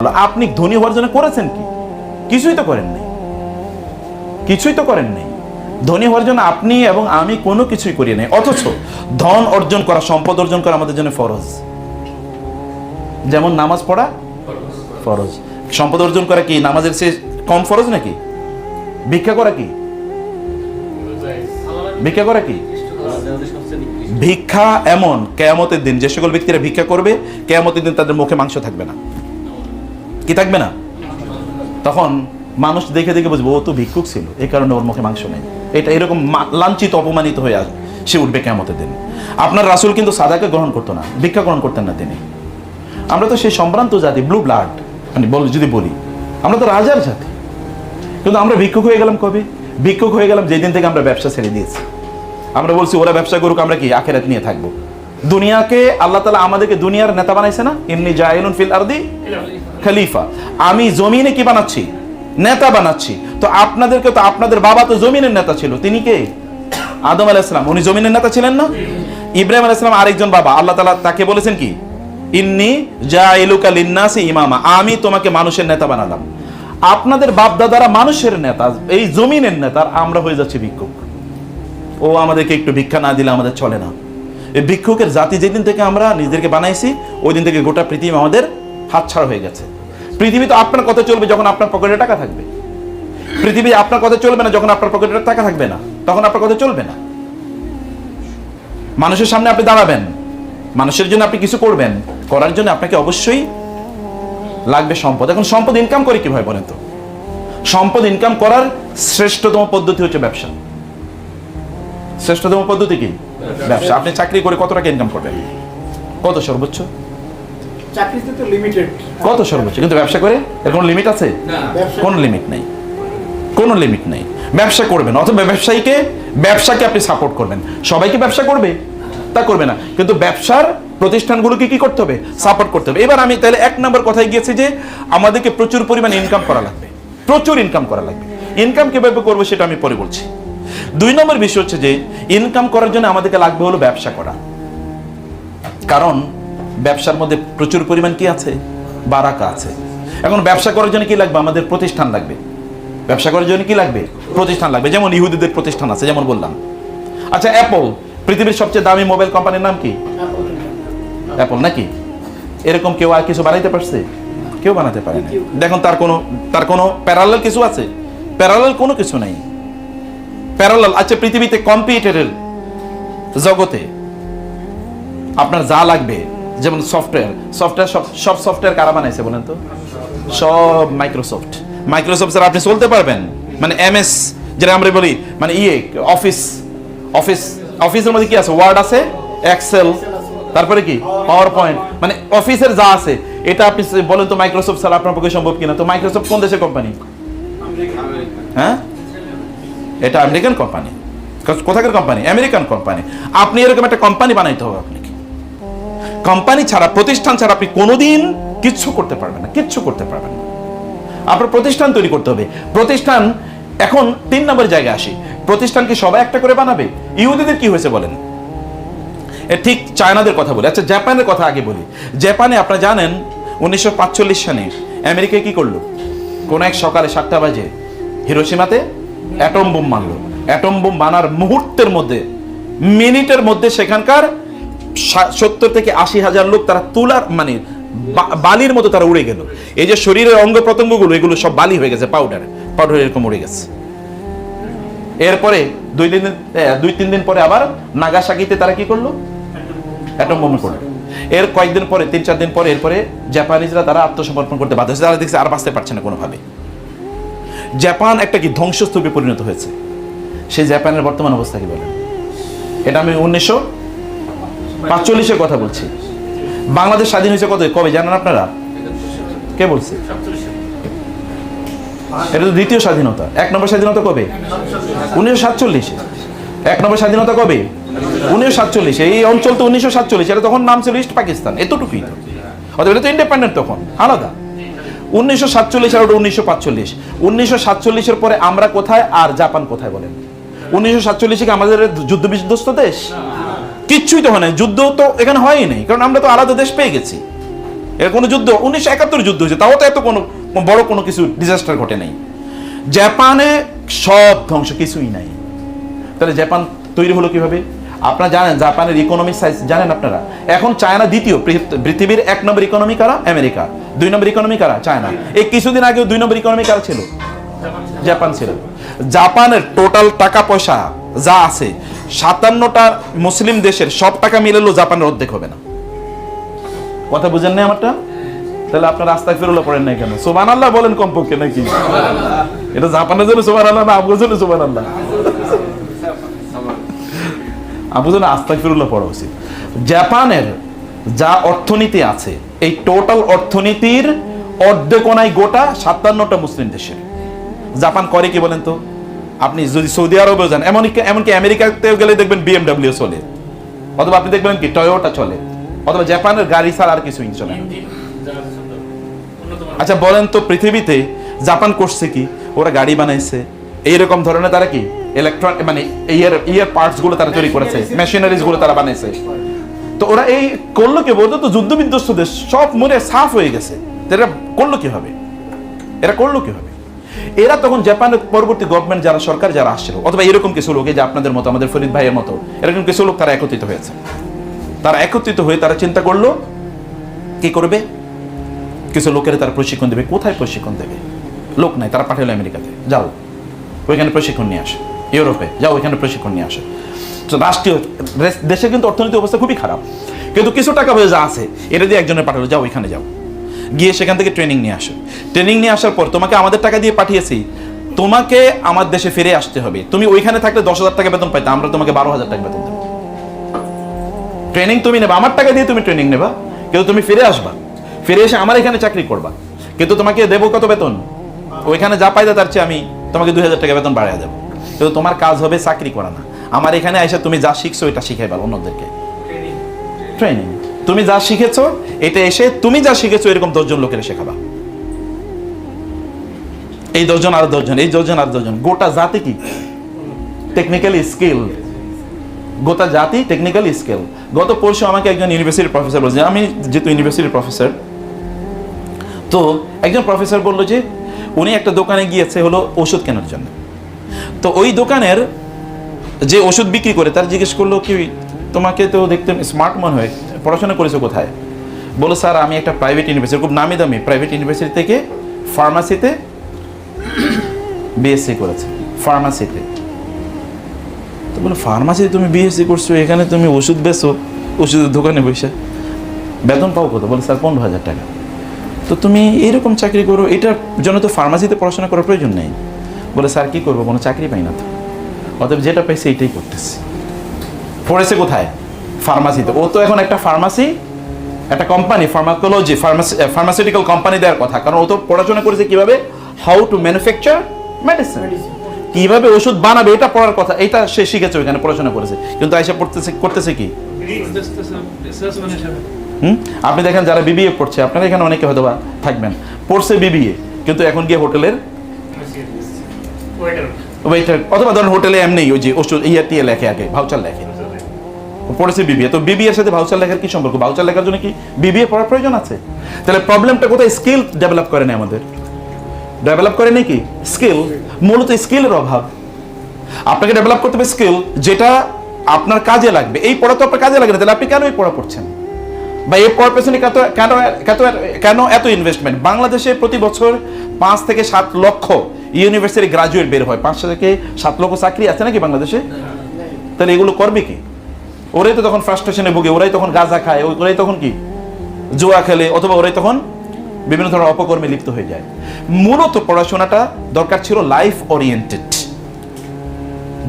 আপনি ধনী হওয়ার জন্য করেছেন কি? কিছুই তো করেন নাই, কিছুই তো করেন নাই। ধনী হওয়ার জন্য আপনি এবং আমি কোনো কিছুই করি নাই, অথচ ধন অর্জন করা, সম্পদ অর্জন করা আমাদের জন্য ফরজ। যেমন নামাজ পড়া ফরজ, সম্পদ অর্জন করা কি নামাজের চেয়ে কম ফরজ নাকি? ভিক্ষা করা কি? ভিক্ষা করা কি? ভিক্ষা এমন কিয়ামতের দিন যে সকল ব্যক্তিরা ভিক্ষা করবে, কিয়ামতের দিন তাদের মুখে মাংস থাকবে না। কি থাকবে না? তখন মানুষ দেখে দেখে বুঝবে ও তো ভিক্ষুক ছিল, এই কারণে ওর মুখে মাংস নেই। এটা এরকম লাঞ্ছিত অপমানিত হয়ে সে উঠবে কিয়ামতের দিন। আপনার রাসূল কিন্তু সাদাকে গ্রহণ করতো না, ভিক্ষা গ্রহণ করতেন না তিনি। আমরা তো সেই সম্ভ্রান্ত জাতি, ব্লু ব্লাড, মানে যদি বলি আমরা তো রাজার জাতি, কিন্তু আমরা ভিক্ষুক হয়ে গেলাম কবে? ভিক্ষুক হয়ে গেলাম যেদিন থেকে আমরা ব্যবসা ছেড়ে দিয়েছি। আমরা বলছি ওরা ব্যবসা করুক, আমরা কি আখিরাত নিয়ে থাকবো। দুনিয়াকে আল্লাহ তাআলা আমাদেরকে দুনিয়ার নেতা বানাইছে না, ইন্নী জাইলুন ফিল আরদি খলিফা, আমি জমিনে কি বানাচ্ছি? নেতা বানাচ্ছি। তো আপনাদেরকে তো, আপনাদের বাবা তো জমিনের নেতা ছিল, তিনি কে? আদম আলাইহিস সালাম, উনি জমিনের নেতা ছিলেন না? ইব্রাহিম আলাইহিস সালাম আরেকজন বাবা, আল্লাহ তাআলা তাকে বলেছেন কি, ইন্নী জাইলুকা লিন্নাসি ইমামা, আমি তোমাকে মানুষের নেতা বানালাম। আপনাদের বাপ দাদারা মানুষের নেতা, এই জমিনের নেতা, আমরা হয়ে যাচ্ছি ভিক্ষুক। ও আমাদেরকে একটু ভিক্ষা না দিলে আমাদের চলে না। এই ভিক্ষুকের জাতি যেদিন থেকে আমরা নিজেদেরকে বানাইছি, ওই দিন থেকে গোটা পৃথিবী আমাদের হাতছাড়া হয়ে গেছে। পৃথিবী তো আপনার কথা চলবে যখন আপনার পকেটে টাকা থাকবে। পৃথিবী আপনার কথা চলবে না যখন আপনার পকেটে টাকা থাকবে না, তখন আপনার কথা চলবে না। মানুষের সামনে আপনি দাঁড়াবেন, মানুষের জন্য আপনি কিছু করবেন, করার জন্য আপনাকে অবশ্যই লাগবে সম্পদ। এখন সম্পদ ইনকাম করে কিভাবে বলেন তো? সম্পদ ইনকাম করার শ্রেষ্ঠতম পদ্ধতি হচ্ছে ব্যবসা। শ্রেষ্ঠতম পদ্ধতি কি? ব্যবসা। আপনি চাকরি করে কত টাকা ইনকাম করবেন? কত সর্বোচ্চ? চাকরিতে তো লিমিটেড। কত সর্বোচ্চ? কিন্তু ব্যবসা করে এর কোনো লিমিট আছে? কোনো লিমিট নেই, কোনো লিমিট নেই। ব্যবসা করবেন, অথবা ব্যবসাকে আপনি সাপোর্ট করবেন। সবাইকে ব্যবসা করবে তা করবে না, কিন্তু ব্যবসার প্রতিষ্ঠানগুলোকে কি করতে হবে? সাপোর্ট করতে হবে। এবার আমি তাহলে এক নম্বর কথায় গিয়েছি যে আমাদেরকে প্রচুর পরিমাণে ইনকাম করা লাগবে, প্রচুর ইনকাম করা লাগবে। ইনকাম কিভাবে করবো সেটা আমি পরে বলছি। দুই নম্বর বিষয় হচ্ছে যে ইনকাম করার জন্য আমাদেরকে লাগবে হলো ব্যবসা করা। কারণ ব্যবসার মধ্যে প্রচুর পরিমাণ কি আছে? বারাকা আছে। এখন ব্যবসা করার জন্য কি লাগবে? আমাদের প্রতিষ্ঠান লাগবে। ব্যবসা করার জন্য কি লাগবে? প্রতিষ্ঠান লাগবে। যেমন ইহুদিদের প্রতিষ্ঠান আছে, যেমন বললাম। আচ্ছা, অ্যাপল পৃথিবীর সবচেয়ে দামি মোবাইল কোম্পানির নাম কি? অ্যাপল নাকি? এরকম কেউ আর কিছু বানাইতে পারছে? কেউ বানাতে পারে না। দেখুন তার কোনো প্যারালাল কিছু আছে? প্যারালাল কোনো কিছু নাই। প্যারালাল আচ্ছা, পৃথিবীতে কম্পিউটারের জগতে আপনার যা লাগবে, যেমন সফটওয়্যার, সব সফটওয়্যার কারা বানাইছে বলেন তো? সব মাইক্রোসফট স্যার। আপনি চলতে পারবেন, মানে এমএস যেটা আমরা বলি, মানে অফিসের মধ্যে কি আছে? ওয়ার্ড আছে, এক্সেল, তারপরে কি পাওয়ার পয়েন্ট, মানে অফিসের যা আছে এটা আপনি বলেন তো মাইক্রোসফট ছাড়া আপনার পক্ষে সম্ভব কিনা? তো মাইক্রোসফট কোন দেশের কোম্পানি? হ্যাঁ, এটা আমেরিকান কোম্পানি। কোথাকার কোম্পানি? American company. আপনি এরকম একটা কোম্পানি বানাইতে হবে আপনাকে। কোম্পানি ছাড়া, প্রতিষ্ঠান ছাড়া আপনি কোনোদিন কিচ্ছু করতে পারবেন না, কিচ্ছু করতে পারবেন না। আপনার প্রতিষ্ঠান তৈরি করতে হবে। প্রতিষ্ঠান, এখন 3 নম্বর জায়গায় আসি। প্রতিষ্ঠান কি সবাই একটা করে বানাবে? ইহুদিদের কি হয়েছে বলেন? ঠিক চায়নাদের কথা বলি। আচ্ছা, জাপানের কথা আগে বলি। জাপানে আপনারা জানেন 1945 সালে আমেরিকায় কি করলো? কোন এক সকালে 7টা বাজে হিরোশিমাতে অ্যাটম বোম মারলো। অ্যাটম বোম বানার মুহূর্তের মধ্যে, মিনিটের মধ্যে সেখানকার 70 থেকে 80 হাজার লোক তারা তুলার মানে বালির মতো তারা উড়ে গেল। এই যে শরীরের অঙ্গ প্রত্যঙ্গগুলো, এগুলো সব বালি হয়ে গেছে, পাউডার এরকম উড়ে গেছে। এরপরে 2-3 দিন পরে আবার নাগাসাকিতে তারা কি করলো? অ্যাটম বোম করলো। এর কয়েকদিন পরে, 3-4 দিন পরে, এরপরে জাপানিজরা তারা আত্মসমর্পণ করতে বাধ্য হয়েছে। তারা দেখছে আর বাঁচতে পারছে না কোনোভাবে। জাপান একটা কি ধ্বংসস্তূপে পরিণত হয়েছে। সেই জাপানের বর্তমান অবস্থা কি বলেন? এটা আমি 1945-এর কথা বলছি। বাংলাদেশ স্বাধীন হয়েছে কবে জানেন আপনারা? কে বলছে? এটা তো দ্বিতীয় স্বাধীনতা। 1 নম্বর স্বাধীনতা কবে? 1947-এ। 1 নম্বর স্বাধীনতা কবে? 1947-এ। এই অঞ্চল তো 1947, এটা তখন নাম ছিল ইস্ট পাকিস্তান, এতটুকুই তো। অথবা এটা তো ইন্ডিপেন্ডেন্ট, তখন আলাদা। 1947 আর 1945। 1947-এর পরে আমরা কোথায় আর জাপান কোথায় বলেন? 1947 কি আমাদের যুদ্ধ বিধ্বস্ত দেশ? কিচ্ছুই তো হয় না, যুদ্ধ তো এখানে হয়ই নাই, কারণ আমরা তো আলাদা দেশ পেয়ে গেছি। এর কোনো যুদ্ধ 1971 যুদ্ধ হয়েছে, তাও তো এত কোনো বড় কোনো কিছু ডিজাস্টার ঘটে নাই। জাপানে সব ধ্বংস, কিছুই নাই। তাহলে জাপান তৈরি হলো কিভাবে? আপনারা জানেন জাপানের ইকোনমিক সাইজ জানেন আপনারা? এখন চায়না দ্বিতীয়, পৃথিবীর 1 নম্বর ইকোনমি কারা? আমেরিকা। 2 নম্বর ইকোনমি কারা? চায়না। এই কিছুদিন আগেও 2 নম্বর ইকোনমি কারা ছিল? জাপান ছিল। জাপানের টোটাল টাকা পয়সা যা আছে 57টা মুসলিম দেশের সব টাকা মিলালেও জাপানের অর্ধেক হবে না। কথা বুঝেন না আমারটা? তাহলে আপনারা আস্তাগফিরুল্লাহ পড়েন না কেন? সুবহানাল্লাহ বলেন কমপক্ষে নাকি? এটা জাপানের জন্য সুবহানাল্লাহ না আপনার জন্য সুবহানাল্লাহ? আপনার জন্য আস্তাগফিরুল্লাহ পড়া উচিত। জাপানের যা অর্থনীতি আছে, এই টোটাল অর্থনীতির অর্ধেকোনায় গোটা 57টা মুসলিম দেশের। জাপান করে কি বলেন তো? আপনি যদি সৌদি আরবেও যান, এমনকি আমেরিকাতেও গেলে দেখবেন BMW চলে, অথবা আপনি দেখবেন কি টয়োটা চলে, অথবা জাপানের গাড়ি ছাড়া আর কিছুই চলে না। আচ্ছা বলেন তো, পৃথিবীতে জাপান করছে কি? ওরা গাড়ি বানাইছে, এইরকম ধরনের তারা কি মানে ইয়ার পার্টস গুলো তারা তৈরি করেছে, মেশিনারিজ গুলো তারা বানাইছে। তো ওরা এই করলো কি? বলতো তো যুদ্ধ বিধ্বস্ত দেশ, সব মরে সাফ হয়ে গেছে। এরা করলো কিভাবে? এরা করলো কিভাবে? এরা তখন জাপানের পরবর্তী গভর্নমেন্ট যারা, সরকার যারা আসছিল, অথবা এরকম কিছু লোক, এই যে আপনাদের মতো, আমাদের ফরিদ ভাইয়ের মতো এরকম কিছু লোক, তারা একত্রিত হয়েছে। তারা একত্রিত হয়ে তারা চিন্তা করলো কি করবে? কিছু লোকের তারা প্রশিক্ষণ দেবে। কোথায় প্রশিক্ষণ দেবে? লোক নাই, তারা পাঠালো আমেরিকাতে, যাও ওইখানে প্রশিক্ষণ নিয়ে আসে। ইউরোপে যাও, ওইখানে প্রশিক্ষণ নিয়ে আসে। তো রাষ্ট্রীয় দেশে কিন্তু অর্থনৈতিক অবস্থা খুবই খারাপ, কিন্তু কিছু টাকা পয়সা যা আছে এটা দিয়ে একজনের পাঠালো, যাও ওইখানে যাও, গিয়ে সেখান থেকে ট্রেনিং নিয়ে আসো। ট্রেনিং নিয়ে আসার পর তোমাকে আমাদের টাকা দিয়ে পাঠিয়েছি, তোমাকে আমার দেশে ফিরে আসতে হবে। তুমি ওইখানে থাকলে 10,000 টাকা বেতন পাইতে, আমরা তোমাকে 12,000 টাকা বেতন দেবো। ট্রেনিং তুমি নেবা, আমার টাকা দিয়ে তুমি ট্রেনিং নেবা, কিন্তু তুমি ফিরে আসবা, ফিরে এসে আমার এখানে চাকরি করবা, কিন্তু তোমাকে দেবো কত বেতন? ওইখানে যা পাইতে তার চেয়ে আমি তোমাকে 2,000 টাকা বেতন বাড়াই দেবো, কিন্তু তোমার কাজ হবে চাকরি করা না, আমার এখানে এসে তুমি যা শিখছো এটা শিখাইবা অন্যদেরকে। ট্রেনিং, তুমি যা শিখেছো এটা এসে তুমি যা শিখেছো এরকম 10 জন লোকের শেখাবা। এই 10 জন আর 10 জন, এই 10 জন আর 10 জন, গোটা জাতি কি টেকনিক্যালি স্কিল, গোটা জাতি টেকনিক্যালি স্কিল। গত পরশু আমাকে একজন ইউনিভার্সিটির প্রফেসর বলছে, আমি যেহেতু ইউনিভার্সিটির প্রফেসর, তো একজন প্রফেসর বললো যে উনি একটা দোকানে গিয়েছে হলো ওষুধ কেনার জন্য। তো ওই দোকানের যে ওষুধ বিক্রি করে তার জিজ্ঞেস করলো কি, তোমাকে তো দেখতে স্মার্ট মনে হয়, পড়াশোনা করেছো কোথায়? বলো স্যার আমি একটা প্রাইভেট ইউনিভার্সিটি, খুব নামি দামি প্রাইভেট ইউনিভার্সিটি থেকে ফার্মাসিতে বিএসসি করেছে, ফার্মাসিতে। তো বলো ফার্মাসিতে তুমি বিএসসি করছো, এখানে তুমি ওষুধ বেচো, ওষুধের দোকানে বসে বেতন পাও কত? বলো স্যার 15,000 টাকা। তো তুমি এইরকম চাকরি করো, এটার জন্য তো ফার্মাসিতে পড়াশোনা করার প্রয়োজন নেই। বলে স্যার কি করবো, কোনো চাকরি পাই না তো, অতএব যেটা পাইছে এইটাই করতেছি। পড়েছে কোথায়? ফার্মাসিতে। ও তো এখন একটা ফার্মাসি, একটা কোম্পানি, ফার্মাকোলজি, ফার্মাসিউটিক্যাল কোম্পানি দেওয়ার কথা, কারণ ও তো পড়াশোনা করেছে কিভাবে হাউ টু ম্যানুফ্যাকচার মেডিসিন, কিভাবে ওষুধ বানাবে এটা পড়ার কথা, এটা সে শিখেছে, ওইখানে পড়াশোনা করেছে, কিন্তু আইসা করতেছে কি? আপনি দেখেন যারা বিবিএ পড়ছে, আপনারা এখানে অনেকে হয়তো বা থাকবেন, পড়ছে বিবিএ, কিন্তু এখন গিয়ে হোটেলের ওয়েটার, অথবা ধরেন হোটেলে এমনি ওই যে ওষুধ ইয়ে লেখে, আগে ভাউচার লেখে, পড়েছে বিবিএ। তো বিবিএর সাথে ভাউচার লেখার কি সম্পর্ক? ভাউচার লেখার জন্য কি বিবিএ পড়ার প্রয়োজন আছে? তাহলে প্রবলেমটা কোথায়? স্কিল ডেভেলপ করে না, আমাদের ডেভেলপ করে নাকি স্কিল, মূলত স্কিলের অভাব। আপনাকে ডেভেলপ করতে হবে স্কিল, যেটা আপনার কাজে লাগবে। এই পড়া তো আপনার কাজে লাগে না, তাহলে আপনি কেন এই পড়া পড়ছেন? বা এই পড়ার পেছনে কেন এত ইনভেস্টমেন্ট? বাংলাদেশে প্রতি বছর 5 থেকে 7 লক্ষ ইউনিভার্সিটি গ্রাজুয়েট বের হয়, 5 থেকে 7 লক্ষ চাকরি আছে নাকি বাংলাদেশে? তাহলে এগুলো করবে কি? ওরাই তো তখন ফ্রাস্ট্রেশনে ভুগে, ওরাই তখন গাঁজা খায়, ওরাই তখন কি জুয়া খেলে, অথবা ওরাই তখন বিভিন্ন ধরনের অপকর্মে লিপ্ত হয়ে যায়। মূলত পড়াশোনাটা দরকার ছিল লাইফ ওরিয়েন্টেড,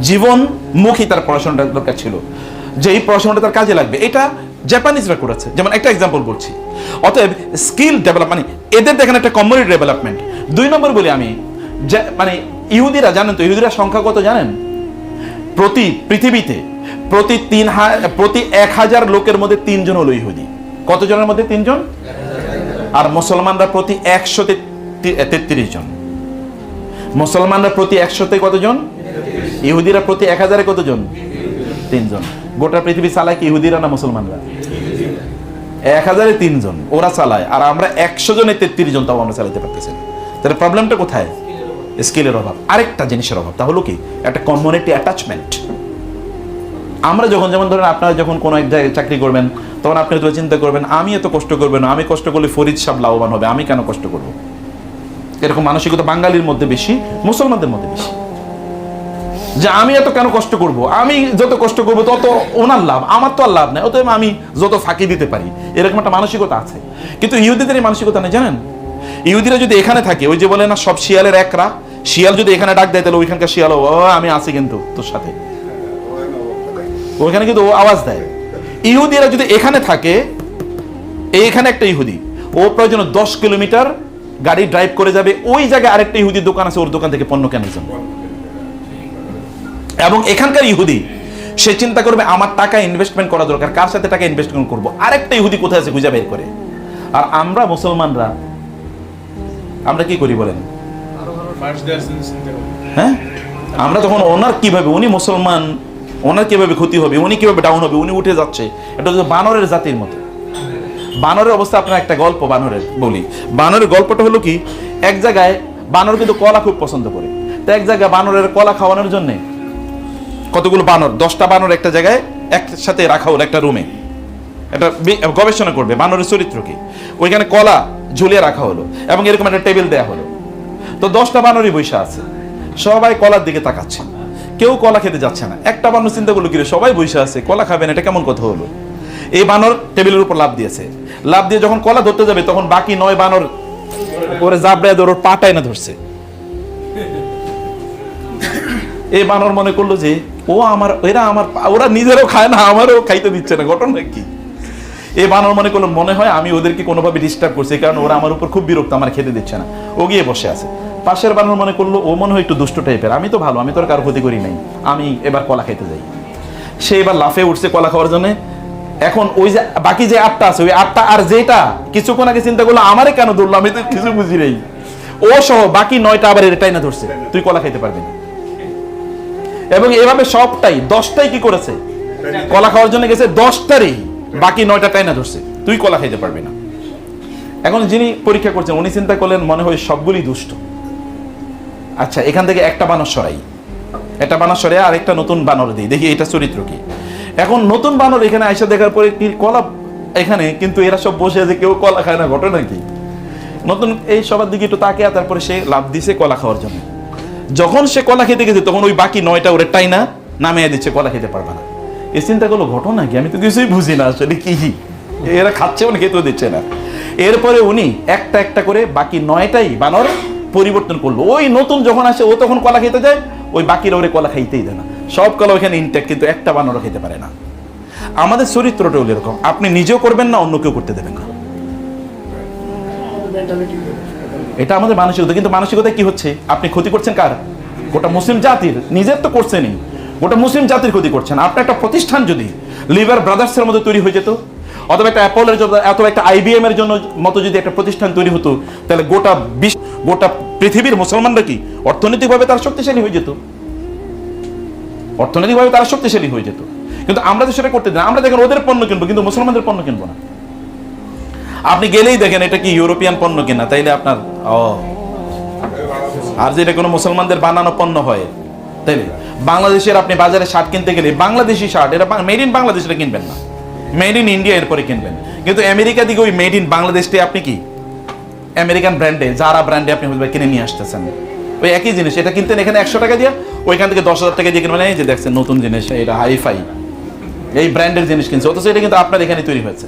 জীবনমুখী তার পড়াশোনাটা দরকার ছিল, যে এই পড়াশোনাটা তার কাজে লাগবে। এটা জাপানিজরা করেছে, যেমন একটা এক্সাম্পল বলছি। অতএব স্কিল ডেভেলপ মানে এদের দেখেন একটা কমিউনিটি ডেভেলপমেন্ট। 2 নম্বর বলি আমি, মানে ইহুদিরা, জানেন তো ইহুদিরা সংখ্যা কত জানেন? পৃথিবীতে প্রতি 1,000 লোকের মধ্যে 3 জন হলো ইহুদি। কত জনের মধ্যে? 3 জন। আর মুসলমানরা প্রতি 133 জন। মুসলমানরা প্রতি 100-তে কতজন? ইহুদিরা প্রতি 1000-এ কতজন? 3 জন। গোটা পৃথিবী চালায় কি ইহুদিরা না মুসলমানরা? 1000-এ 3 জন ওরা চালায়, আর আমরা 100 জনে 33 জন, তাও আমরা চালাতে পারতেছি না। তাহলে প্রবলেমটা কোথায়? স্কিলের অভাব। আরেকটা জিনিসের অভাব, তা হলো কি? একটা কমিউনিটি অ্যাটাচমেন্ট। আমরা যখন, যেমন ধরেন আপনারা যখন কোনো এক জায়গায় চাকরি করবেন, তখন আপনি তো চিন্তা করবেন আমি এত কষ্ট করবো না, আমি কষ্ট করলে ফরিদ সাহেব লাভবান হবে, আমি কেন কষ্ট করব? এরকম মানসিকতা বাঙালির মধ্যে বেশি, মুসলমানদের মধ্যে বেশি, যে আমি এত কেন কষ্ট করব, আমি যত কষ্ট করব তত ওনার লাভ, আমার তো আর লাভ নেই, অতএব আমি যত ফাঁকি দিতে পারি, এরকম একটা মানসিকতা আছে। কিন্তু ইহুদিদের এই মানসিকতা নেই, জানেন? ইহুদিরা যদি এখানে থাকে, ওই যে বলে না সব শিয়ালের একরা, শিয়াল যদি এখানে ডাক দেয় তাহলে ওইখানকার শিয়াল, ও আমি আছি কিন্তু তোর সাথে, ওইখানে কিন্তু ও আওয়াজ দেয়। ইহুদিরা যদি এখানে থাকে, এইখানে একটা ইহুদি, ও প্রয়োজন 10 কিলোমিটার গাড়ি ড্রাইভ করে যাবে, ওই জায়গায় আরেকটা ইহুদির দোকান আছে, ওর দোকান থেকে পণ্য কেনার জন্য। এবং এখানকার ইহুদি সে চিন্তা করবে আমার টাকা ইনভেস্টমেন্ট করা দরকার, কার সাথে টাকা ইনভেস্টমেন্ট করব, আরেকটা ইহুদি কোথায় আছে খুঁজে বের করে। আর আমরা মুসলমানরা আমরা কি করি বলেন? হ্যাঁ, আমরা তখন ওনার কিভাবে, উনি মুসলমান, ওনার কিভাবে ক্ষতি হবে, উনি কিভাবে ডাউন হবে, উনি উঠে যাচ্ছে, এটা হচ্ছে বানরের জাতির মতো। বানরের অবস্থা, আপনার একটা গল্প বানরের বলি। বানরের গল্পটা হলো কি, এক জায়গায় বানর কিন্তু কলা খুব পছন্দ করে, তো এক জায়গায় বানরের কলা খাওয়ানোর জন্য কতগুলো বানর, 10টা বানর একটা জায়গায় একসাথে রাখা হলো একটা রুমে, এটা গবেষণা করবে বানরের চরিত্র কি। ওইখানে কলা ঝুলিয়ে রাখা হলো এবং এরকম একটা টেবিল দেয়া হলো। তো 10টা বানরই বসে আছে, সবাই কলার দিকে তাকাচ্ছে, কেউ কলা খেতে যাচ্ছে না। একটা বানর চিন্তা করলো, কি রে সবাই বসে আছে, কলা খাবেন, এটা কেমন কথা হলো? এই বানর টেবিলের উপর লাফ দিয়েছে, লাফ দিয়ে যখন কলা ধরতে যাবে, তখন বাকি 9 বানর ওরে জাবড়ায় ধরে ওর পাটায় না ধরছে। এই বানর মনে করলো যে ও আমার, এরা আমার, ওরা নিজেরও খায় না, আমারও খাইতে দিচ্ছে না, ঘটনা কি? এই বানর মনে করলো মনে হয় আমি ওদেরকে কোনোভাবে ডিস্টার্ব করছি, কারণ ওরা আমার উপর খুব বিরক্ত, আমার খেতে দিচ্ছে না। ও গিয়ে বসে আছে। পাশের বানর মনে করলো ও মনে হয় একটু দুষ্ট টাইপের, আমি তো ভালো, আমি তো আর কারো ক্ষতি করি নাই, আমি এবার কলা খেতে যাই। সে এবার লাফে উঠছে কলা খাওয়ার জন্য। এখন ওই যে বাকি যে 8টা আছে, ওই 8টা আর যেটা কিছুক্ষণ আগে চিন্তা করলো আমারে কেন ধরলো, আমি তো কিছু বুঝি নেই, ও সহ বাকি 9টা আবার এটাই না ধরছে, তুই কলা খাইতে পারবি না। এবং এভাবে সবটাই 10টাই কি করেছে, কলা খাওয়ার জন্য গেছে, 10টারই বাকি 9টা টাইনা ধরছে, তুই কলা খাইতে পারবি না। এখন যিনি পরীক্ষা করছেন উনি চিন্তা করলেন মনে হয় সবগুলি দুষ্ট, আচ্ছা এখান থেকে একটা বানর সরাই, একটা বানর সরে আর একটা নতুন বানর দিই, দেখি এটা চরিত্র কি। এখন নতুন বানর এখানে আইসা দেখার পরে কি কলা এখানে, কিন্তু এরা সব বসে আছে, কেউ কলা খায় না, ঘটনা কি? নতুন এই সবার দিকে একটু তাকিয়ে, তারপরে সে লাভ দিছে কলা খাওয়ার জন্য। যখন সে কলা খেতে গেছে, তখন ওই বাকি 9টা ওরে টাইনা নামিয়ে দিচ্ছে, কলা খেতে পারবে না। এই চিন্তা করলো ঘটনা কি, আমি তো কিছুই বুঝি না আসলে কি, এরা খাচ্ছে মানে খেতেও দিচ্ছে না। এরপরে উনি একটা একটা করে বাকি 9টাই বানর পরিবর্তন করলো। ওই নতুন যখন আসে ও তখন কলা খেতে যায়, ওই বাকিরা ওরে কলা খাইতেই দেয় না, সব কলা ওইখানে ইনটেক্ট, কিন্তু একটা বানরও খেতে পারে না। আমাদের চরিত্রটা হলো এরকম, আপনি নিজেও করবেন না, অন্য কেউ করতে দেবেন না, এটা আমাদের মানসিকতা। কিন্তু মানসিকতা কি হচ্ছে, আপনি ক্ষতি করছেন কার? গোটা মুসলিম জাতির, নিজের তো করছেনই, গোটা মুসলিম জাতির ক্ষতি করছেন। আপনার একটা প্রতিষ্ঠান যদি লিভার ব্রাদার্সের মতো তৈরি হয়ে যেত, অথবা একটা অ্যাপলের জন্য, অথবা একটা IBM এর জন্য মতো যদি একটা প্রতিষ্ঠান তৈরি হতো, তাহলে গোটা পৃথিবীর মুসলমানরা কি অর্থনৈতিকভাবে তারা শক্তিশালী হয়ে যেত, অর্থনৈতিকভাবে তারা শক্তিশালী হয়ে যেত। কিন্তু আমরা তো সেটা করতে দিই না, আমরা দেখেন ওদের পণ্য কিনবো, কিন্তু মুসলমানদের পণ্য কিনবো না। আপনি গেলেই দেখেন এটা কি ইউরোপিয়ান পণ্য কিনা, তাইলে আপনার আর যেটা কোনো মুসলমানদের বানানো পণ্য হয়, তাইলে বাংলাদেশের আপনি বাজারে শার্ট কিনতে গেলে বাংলাদেশি শার্ট, এটা মেড ইন বাংলাদেশ, এটা কিনবেন না, মেড ইন ইন্ডিয়া এরপরে কিনবেন। কিন্তু আমেরিকা দিকে ওই মেড ইন বাংলাদেশটি আপনি কি আমেরিকান ব্র্যান্ডে, যারা ব্র্যান্ডে আপনি কিনে নিয়ে আসতেছেন, ওই একই জিনিস, এটা কিনতেন এখানে 100 টাকা দিয়ে, ওইখান থেকে 10,000 টাকা দিয়ে কিনবেন, এই যে দেখছেন নতুন জিনিস, এটা হাইফাই, এই ব্র্যান্ডের জিনিস কিনছে, অথচ এটা কিন্তু আপনার এখানে তৈরি হয়েছে,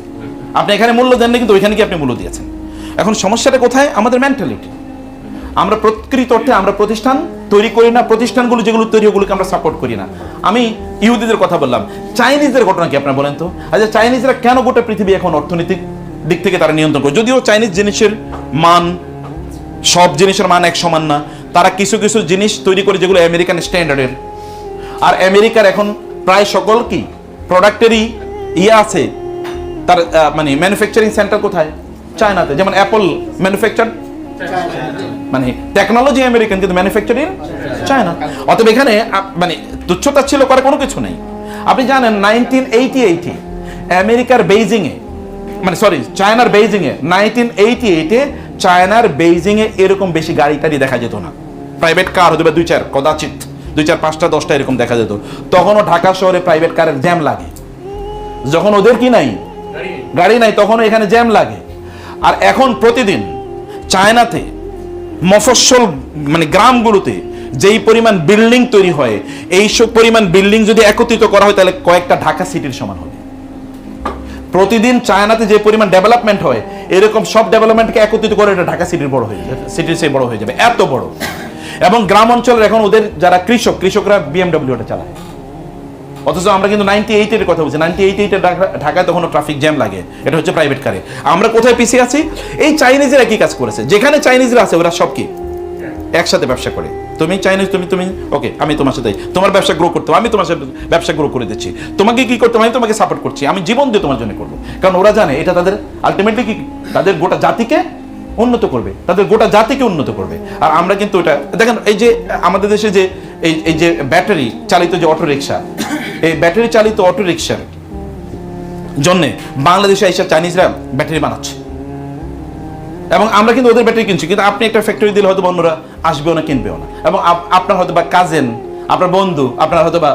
আপনি এখানে মূল্য দেন না, কিন্তু ওইখানে কি আপনি মূল্য দিয়েছেন। এখন সমস্যাটা কোথায়? আমাদের মেন্টালিটি। আমরা প্রকৃত অর্থে আমরা প্রতিষ্ঠান তৈরি করি না, প্রতিষ্ঠানগুলো যেগুলো তৈরি ওগুলোকে আমরা সাপোর্ট করি না। আমি ইহুদিদের কথা বললাম, চাইনিজদের ঘটনা কি আপনারা বলেন তো? আচ্ছা চাইনিজরা কেন গোটা পৃথিবী এখন অর্থনৈতিক দিক থেকে তারা নিয়ন্ত্রণ করে? যদিও চাইনিজ জিনিসের মান, সব জিনিসের মান এক সমান না, তারা কিছু কিছু জিনিস তৈরি করে যেগুলো আমেরিকান স্ট্যান্ডার্ডের। আর আমেরিকার এখন প্রায় সকল কি প্রোডাক্টেরই আছে, তার মানে ম্যানুফ্যাকচারিং সেন্টার কোথায়? চায়নাতে। যেমন অ্যাপল ম্যানুফ্যাকচার, মানে টেকনোলজি আমেরিকান, কিন্তু ম্যানুফ্যাকচারিং চায়না। অতএব এখানে মানে তুচ্ছতাচ্ছিল্য করে কোনো কিছু নেই। আপনি জানেন 1988 আমেরিকার বেইজিংয়ে মানে সরি চায়নার বেইজিংয়ে 1988-এ চায়নার বেইজিংয়ে এরকম বেশি গাড়ি টাড়ি দেখা যেত না। প্রাইভেট কার হতে পারে 2-4 কদাচিৎ 2-4 5টা 10টা এরকম দেখা যেত। তখনও ঢাকা শহরে প্রাইভেট কারের জ্যাম লাগে। যখন ওদের কি নাই, গাড়ি নাই, তখনও এখানে জ্যাম লাগে। আর এখন প্রতিদিন চায়নাতে মফস্বল মানে গ্রামগুলোতে যেই পরিমাণ বিল্ডিং তৈরি হয়, এই সব পরিমাণ বিল্ডিং যদি একত্রিত করা হয় তাহলে কয়েকটা ঢাকা সিটির সমান হবে। প্রতিদিন চায়নাতে যে পরিমাণ ডেভেলপমেন্ট হয়, এরকম সব ডেভেলপমেন্টকে একত্রিত করে এটা ঢাকা সিটির বড় হয়ে যাবে, সিটির সেই বড় হয়ে যাবে, এত বড়। এবং গ্রাম অঞ্চলের এখন ওদের যারা কৃষকরা বিএমডব্লিউটা চালায়। অথচ আমরা কিন্তু 98-এর কথা বলছি। 98-এ ঢাকায় তখনও ট্রাফিক জ্যাম লাগে, এটা হচ্ছে প্রাইভেট কারে। আমরা কোথায় পিছিয়ে আছি? এই চাইনিজরা কি কাজ করেছে? যেখানে চাইনিজরা আছে ওরা সব কি একসাথে ব্যবসা করে। তুমি চাইনিজ, তুমি ওকে, আমি তোমার সাথে তোমার ব্যবসা গ্রো করতে, আমি তোমার সাথে ব্যবসা গ্রো করে দিচ্ছি। তোমাকে কি করতে, আমি তোমাকে সাপোর্ট করছি, আমি জীবন দিয়ে তোমার জন্য করবো। কারণ ওরা জানে এটা তাদের আলটিমেটলি কি তাদের গোটা জাতিকে উন্নত করবে, তাদের গোটা জাতিকে উন্নত করবে। আর আমরা কিন্তু এটা দেখেন, এই যে আমাদের দেশে যে এই যে ব্যাটারি চালিত যে অটো রিক্সা, এই ব্যাটারি চালিত অটো রিক্সার জন্যে বাংলাদেশে এসে চাইনিজরা ব্যাটারি বানাচ্ছে এবং আমরা কিন্তু ওদের ব্যাটারি কিনছি। কিন্তু আপনি একটা ফ্যাক্টরি দিলে হয়তো অন্যরা আসবেও না, কিনবেও না। এবং আপনার হয়তো বা কাজেন, আপনার বন্ধু, আপনার হয়তো বা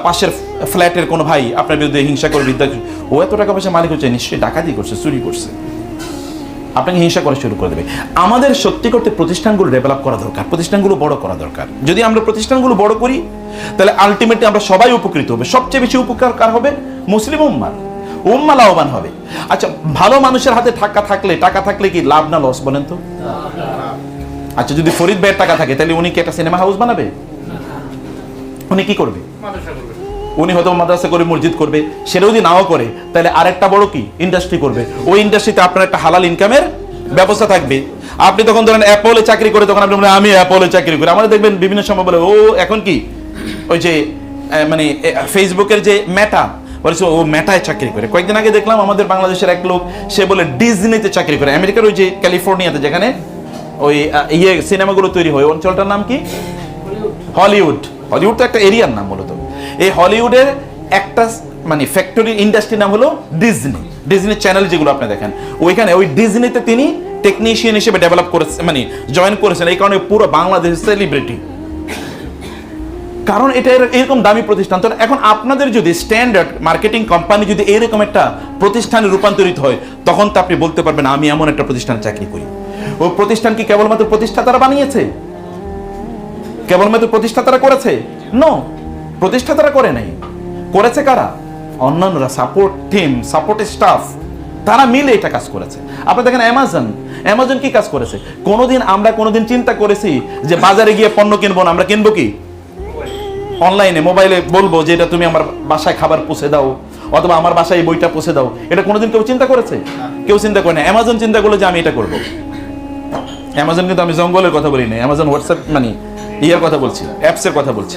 পাশের ফ্ল্যাটের কোনো ভাই আপনার বিরুদ্ধে হিংসা করে বিদ্যা, ও এত টাকা পয়সা মালিক হচ্ছে, নিশ্চয়ই ডাকাতি করছে, চুরি করছে, আপনাকে হিংসা করা শুরু করে দেবে। আমাদের সত্যি করতে প্রতিষ্ঠানগুলো ডেভেলপ করা দরকার, প্রতিষ্ঠানগুলো বড় করা দরকার। যদি আমরা প্রতিষ্ঠানগুলো বড় করি তাহলে আলটিমেটলি আমরা সবাই উপকৃত হবে। সবচেয়ে বেশি উপকার কার হবে? মুসলিম উম্মাহ লাভবান হবে। আচ্ছা, ভালো মানুষের হাতে টাকা থাকলে কি লাভ না লস বলেন তো? আচ্ছা, যদি ফরিদ ভাইয়ের টাকা থাকে তাহলে উনি কি একটা সিনেমা হাউস বানাবে? উনি কি করবে? উনি হয়তো মাদ্রাসা করে, মসজিদ করবে। সেটা যদি নাও করে তাহলে আরেকটা বড় কি ইন্ডাস্ট্রি করবে। ওই ইন্ডাস্ট্রিতে আপনার একটা হালাল ইনকামের ব্যবস্থা থাকবে। আপনি তখন ধরেন অ্যাপলে চাকরি করে, তখন আপনি বলেন আমি অ্যাপলে চাকরি করি। আমাদের দেখবেন বিভিন্ন সময় বলে ও এখন কি ওই যে মানে ফেসবুকের যে মেটা বলেছে, ও মেটায় চাকরি করে। কয়েকদিন আগে দেখলাম আমাদের বাংলাদেশের এক লোক, সে বলে ডিজনিতে চাকরি করে, আমেরিকার ওই যে ক্যালিফোর্নিয়াতে, যেখানে ওই সিনেমাগুলো তৈরি হয়। অঞ্চলটার নাম কি? হলিউড। হলিউড তো একটা এরিয়ার নাম মূলত। এই হলিউডের একটা মানে ফ্যাক্টরি ইন্ডাস্ট্রির নাম হলো ডিজনি চ্যানেল, যেগুলো আপনি দেখেন। ওইখানে ওই ডিজনিতে তিনি টেকনিশিয়ান হিসেবে ডেভেলপ করেছে, মানে জয়েন করেছেন। এই কারণে পুরো বাংলাদেশ সেলিব্রিটি, কারণ এটা এরকম দামি প্রতিষ্ঠান। তো এখন আপনাদের যদি স্ট্যান্ডার্ড মার্কেটিং কোম্পানি যদি এরকম একটা প্রতিষ্ঠানে রূপান্তরিত হয়, তখন তো আপনি বলতে পারবেন আমি এমন একটা প্রতিষ্ঠানে চাকরি করি। ওই প্রতিষ্ঠান কি কেবলমাত্র প্রতিষ্ঠাতারা বানিয়েছে? কেবলমাত্র প্রতিষ্ঠাতারা করেছে? নো, প্রতিষ্ঠাতারা করে নাই। করেছে কারা? অন্যান্যরা, সাপোর্ট টিম, সাপোর্ট স্টাফ, তারা মিলে এটা কাজ করেছে। আপনি দেখেন অ্যামাজন কি কাজ করেছে? আমরা কোনোদিন চিন্তা করেছি যে বাজারে গিয়ে পণ্য কিনবো না? আমরা কিনবো কি অনলাইনে, মোবাইলে বলবো যে এটা তুমি আমার বাসায় খাবার পৌঁছে দাও, অথবা আমার বাসায় এই বইটা পৌঁছে দাও। এটা কোনোদিন কেউ চিন্তা করেছে? কেউ চিন্তা করে না। অ্যামাজন চিন্তা করলো যে আমি এটা করবো। অ্যামাজন কিন্তু আমি জঙ্গলের কথা বলি না, অ্যামাজন হোয়াটসঅ্যাপ মানে ইয়ার কথা বলছি, অ্যাপসের কথা বলছি।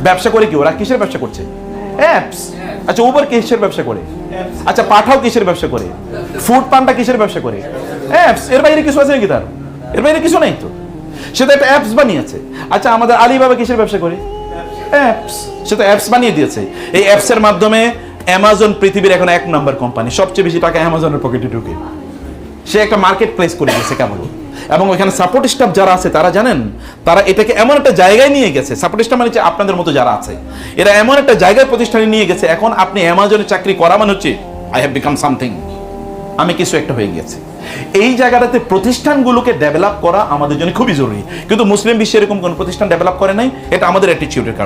ব্যবসা করে কি ওরা? কিসের ব্যবসা করছে? অ্যাপস। আচ্ছা, উবার কিসের ব্যবসা করে? আচ্ছা, পাঠাও কিসের ব্যবসা করে? ফুড পান্ডা কিসের ব্যবসা করে? অ্যাপস। এর বাইরে কিছু আছে নাকি তার? এর বাইরে কিছু নেই তো। সে তো একটা অ্যাপস বানিয়েছে। আচ্ছা, আমাদের আলিবাবা কিসের ব্যবসা করে? অ্যাপস। সে তো অ্যাপস বানিয়ে দিয়েছে। এই অ্যাপসের মাধ্যমে অ্যামাজন পৃথিবীর এখন 1 নম্বর কোম্পানি। সবচেয়ে বেশি টাকা অ্যামাজনের পকেটে ঢুকে। সে একটা মার্কেট প্লেস করে গেছে কেমন। এবং ওইখানে সাপোর্ট স্টাফ যারা আছে তারা জানেন, তারা এটাকে এমন একটা জায়গায় নিয়ে গেছে। সাপোর্ট স্টাফ মানে আপনাদের মতো যারা আছে, এরা এমন একটা জায়গায় প্রতিষ্ঠানে নিয়ে গেছে। এখন আপনি অ্যামাজনে চাকরি করা মানে হচ্ছে আই হ্যাভ বিকাম সামথিং, আমি কিছু একটা হয়ে গেছে। এই জায়গাটাতে প্রতিষ্ঠানগুলোকে ডেভেলপ করা আমাদের জন্য খুবই জরুরি। কিন্তু মুসলিম বিশ্বে এরকম কোন প্রতিষ্ঠান ডেভেলপ করে নাই। এটা আমাদের অ্যাটিটিউডের কারণে।